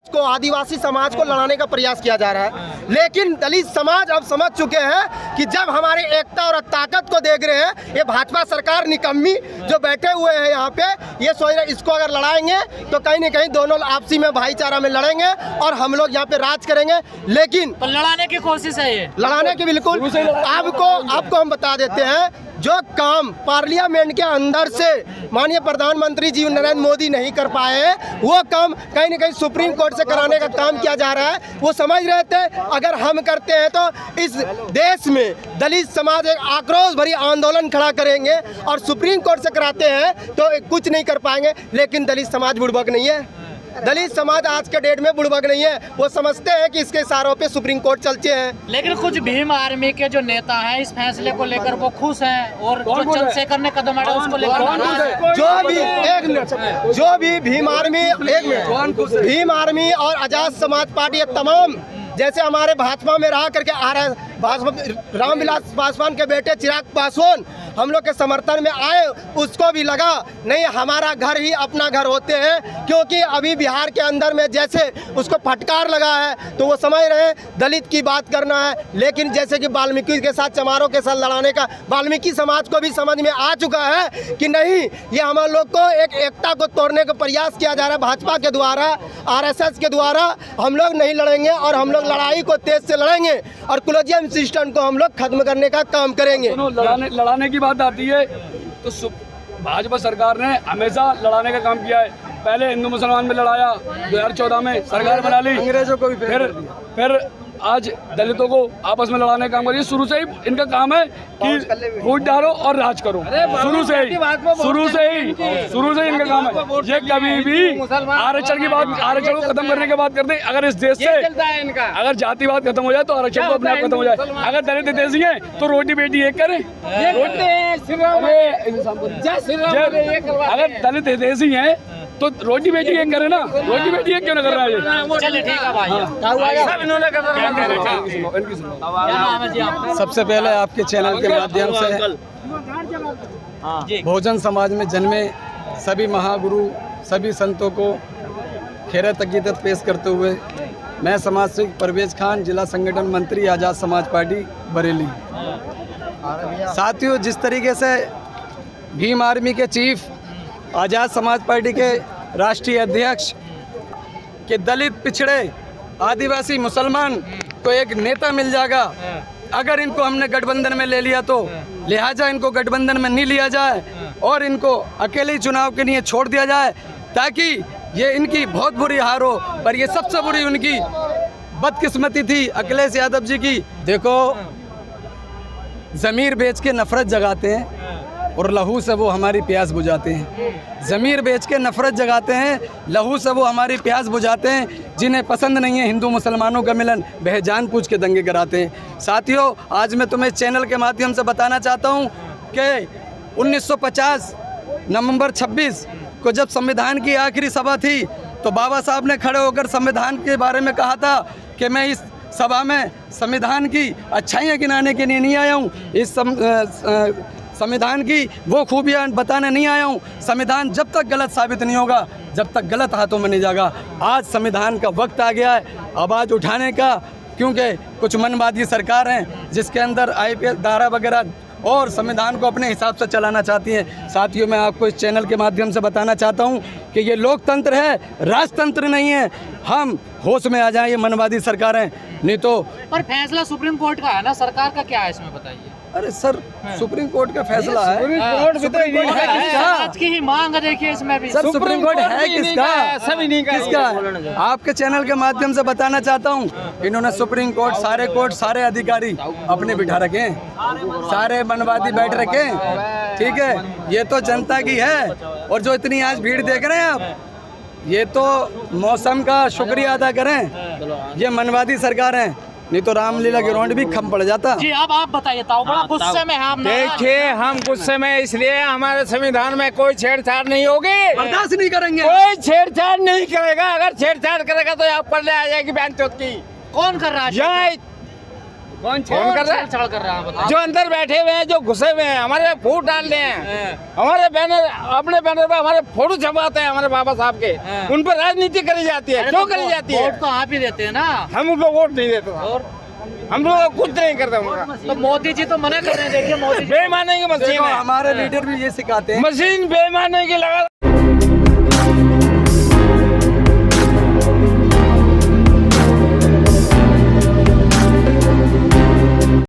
को आदिवासी समाज को लड़ाने का प्रयास किया जा रहा है, लेकिन दलित समाज अब समझ चुके हैं कि जब हमारे एकता और ताकत को देख रहे हैं, ये भाजपा सरकार निकम्मी जो बैठे हुए हैं यहाँ पे, ये सोच रहे इसको अगर लड़ाएंगे तो कहीं न कहीं दोनों आपसी में भाईचारा में लड़ेंगे और हम लोग यहाँ पे राज करेंगे। लेकिन तो लड़ाने की कोशिश है, ये लड़ाने की बिल्कुल आपको हम बता देते हैं, जो काम पार्लियामेंट के अंदर से माननीय प्रधानमंत्री जी नरेंद्र मोदी नहीं कर पाए, वो काम कहीं न कहीं सुप्रीम कोर्ट से कराने का काम किया जा रहा है। वो समझ रहे थे अगर हम करते हैं तो इस देश में दलित समाज एक आक्रोश भरी आंदोलन खड़ा करेंगे और सुप्रीम कोर्ट से कराते हैं तो कुछ नहीं कर पाएंगे। लेकिन दलित समाज बुड़बक नहीं है, दलित समाज आज के डेट में बुड़बक नहीं है। वो समझते हैं कि इसके इशारों पे सुप्रीम कोर्ट चलते हैं। लेकिन कुछ भीम आर्मी के जो नेता हैं इस फैसले को लेकर वो खुश हैं और जो चंद्रशेखर ने कदम उठाया उसको लेकर जो भी भीम आर्मी और आजाद समाज पार्टी ये तमाम, जैसे हमारे भाजपा में रहा करके आ रहा है, भाजपा रामविलास पासवान के बेटे चिराग पासवान हम लोग के समर्थन में आए, उसको भी लगा नहीं हमारा घर ही अपना घर होते हैं, क्योंकि अभी बिहार के अंदर में जैसे उसको फटकार लगा है तो वो समझ रहे हैं दलित की बात करना है। लेकिन जैसे कि वाल्मीकि के साथ चमारों के साथ लड़ाने का वाल्मीकि समाज को भी समझ में आ चुका है कि नहीं, ये हम लोग को एक एकता को तोड़ने का प्रयास किया जा रहा है भाजपा के द्वारा, RSS के द्वारा। हम लोग नहीं लड़ेंगे और हम लोग लड़ाई को तेज से लड़ेंगे और कोलिजियम सिस्टम को हम लोग खत्म करने का काम करेंगे। लड़ाने की बात आती है तो भाजपा सरकार ने हमेशा लड़ाने का काम किया है। पहले हिंदू मुसलमान में लड़ाया, 2014 में सरकार बना ली, अंग्रेजों को भी फिर आज दलितों को आपस में लड़ाने का काम करिए। शुरू से ही इनका काम है कि वोट डालो और राज करो, शुरू से ही इनका काम है। ये कभी भी आरक्षण को खत्म करने की बात करते हैं। अगर इस देश से अगर जातिवाद खत्म हो जाए तो आरक्षण को अपने आप खत्म हो जाए। अगर दलित देशी है तो रोटी बेटी एक करें, अगर दलित देशी है तो रोटी बेटी एक करे ना, रोटी बेटी एक क्यों ना कर रहा है? चलिए ठीक है भाई। सबसे पहले आपके चैनल के माध्यम से बहुजन समाज में जन्मे सभी महागुरु सभी संतों को खैरत अकीदत पेश करते हुए मैं समाज सेवक परवेज खान, जिला संगठन मंत्री, आज़ाद समाज पार्टी बरेली। साथियों, जिस तरीके से भीम आर्मी के चीफ, आज़ाद समाज पार्टी के राष्ट्रीय अध्यक्ष के दलित, पिछड़े, आदिवासी, मुसलमान को एक नेता मिल जाएगा, अगर इनको हमने गठबंधन में ले लिया तो लिहाजा इनको गठबंधन में नहीं लिया जाए और इनको अकेले चुनाव के लिए छोड़ दिया जाए ताकि ये इनकी बहुत बुरी हार हो। पर ये सबसे बुरी उनकी बदकिस्मती थी अखिलेश यादव जी की। देखो, ज़मीर बेच के नफरत जगाते हैं और लहू से वो हमारी प्यास बुझाते हैं। ज़मीर बेच के नफरत जगाते हैं, लहू से वो हमारी प्यास बुझाते हैं। जिन्हें पसंद नहीं है हिंदू मुसलमानों का मिलन, वह जान पूछ के दंगे कराते हैं। साथियों, आज मैं तुम्हें चैनल के माध्यम से बताना चाहता हूँ कि 1950 नवंबर 26 को जब संविधान की आखिरी सभा थी तो बाबा साहब ने खड़े होकर संविधान के बारे में कहा था कि मैं इस सभा में संविधान की अच्छाइयाँ गिनाने के लिए नहीं आया हूँ, इस संविधान की वो खूबियाँ बताने नहीं आया हूँ। संविधान जब तक गलत साबित नहीं होगा, जब तक गलत हाथों में नहीं जाएगा। आज संविधान का वक्त आ गया है आवाज़ उठाने का, क्योंकि कुछ मनवादी सरकार हैं जिसके अंदर IPS धारा वगैरह और संविधान को अपने हिसाब से चलाना चाहती हैं। साथियों, मैं आपको इस चैनल के माध्यम से बताना चाहता हूं कि ये लोकतंत्र है, राजतंत्र नहीं है। हम होश में आ जाएं, ये मनवादी सरकारें नहीं तो। पर फैसला सुप्रीम कोर्ट का है ना, सरकार का क्या है इसमें बताइए? अरे सर, सुप्रीम कोर्ट का फैसला है, आज की ही मांग देखिए इसमें भी। सर, सुप्रीम कोर्ट है किसका? आपके चैनल के माध्यम से बताना चाहता हूँ, इन्होंने सुप्रीम कोर्ट सारे अधिकारी अपने बिठा रखे हैं, सारे मनवादी बैठ रखे हैं। ठीक है, ये तो जनता की है। और जो इतनी आज भीड़ देख रहे हैं आप, ये तो मौसम का शुक्रिया अदा करें। ये मनवादी सरकार है, नहीं तो रामलीला ग्राउंड भी खम पड़ जाता। जी, अब आप बताइए, बड़ा गुस्से में हम। देखिए, हम गुस्से में इसलिए हमारे संविधान में कोई छेड़छाड़ नहीं होगी, बर्दाश्त नहीं करेंगे, कोई छेड़छाड़ नहीं करेगा। अगर छेड़छाड़ करेगा तो यहाँ पर ले आ जाएगी बहन चौथ की। कौन कर रहा है? कौन कौन कर रहा है? छेड़छाड़ कर रहा है बताओ। जो अंदर बैठे हुए हैं, जो घुसे हुए हैं, हमारे फूट डाल रहे हैं, हमारे बैनर, अपने बैनर पे हमारे फोटो छपाते हैं हमारे बाबा साहब के, उन पर राजनीति करी जाती है। अरे क्यों तो करी जाती है? वोट तो आप ही देते हैं ना। हम उनको वोट नहीं देते, और हम लोग कुछ नहीं करते उनका। तो मोदी जी तो मना कर रहे हैं, देखिए मोदी जी बेईमानी की मशीन देखो है, हमारे लीडर भी ये सिखाते हैं मशीन बेईमानी की लगा